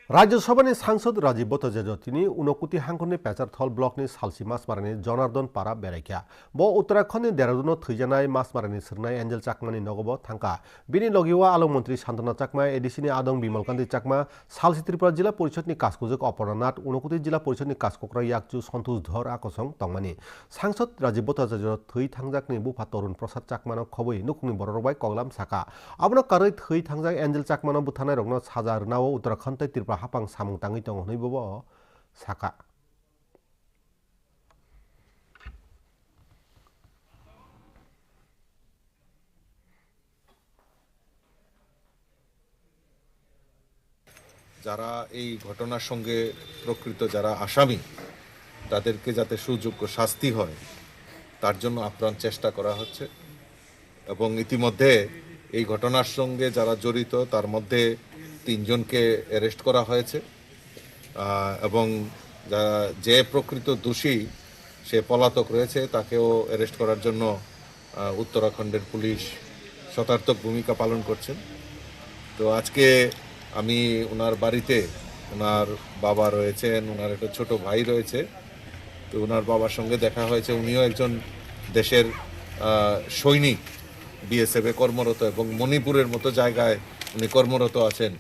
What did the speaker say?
राज्यसभानि सांसद राजीव भट्टाचार्यनि ऊनकोटी हांखोनि पेचारथल ब्लकनि सालसी मासमारानि जनार्दन पारा बेरायखा ब उत्तराखंडनि देहरादूनाव थैजानाय मासमारानि सोरनाय एंजेल चाकमानि नगब थांका बिनि लगिवा आलो मंत्री शांतना चाकमा एडिसिनि आदं बिमलकान्ति चाकमा सालसी त्रिपुरा जिला परिषदनि काजकुजक अपर्णानाथ ऊनकोटी जिला परिषदनि काजकक्रा याकचु सन्तोष धर आकसं तंगमानि सांसद राजीव भट्टाचार्य थै थांजाकनि बुफा तरुण प्रसाद चाकमानो खबै नुकुंनि बररबाय कगलाम साका आबनो कारै थै थांजाक एंजेल चाकमानो बुथानाय रगनो साजा रनाव उत्तराखंड त्रिपुरा हापां सामुं ताङै दङ हनैबो साका যারা এই ঘটনার সঙ্গে প্রকৃত যারা আসামি তাদেরকে যাতে সুযোগ্য শাস্তি হয় তার জন্য আপ্রাণ চেষ্টা করা হচ্ছে এবং ইতিমধ্যে এই ঘটনার সঙ্গে যারা জড়িত তার মধ্যে 3 জনকে অ্যারেস্ট করা হয়েছে এবং যে প্রকৃত দোষী সে পলাতক রয়েছে তাকেও অ্যারেস্ট করার জন্য উত্তরাখণ্ডের পুলিশ শতার্থক ভূমিকা পালন করছেন। তো আজকে আমি ওনার বাড়িতে ওনার বাবা রয়েছেন, ওনার একটা ছোট ভাই রয়েছে, তো ওনার বাবার সঙ্গে দেখা হয়েছে। উনিও একজন দেশের সৈনিক, বিএসএফে কর্মরত এবং মণিপুরের মতো জায়গায় উনি কর্মরত আছেন।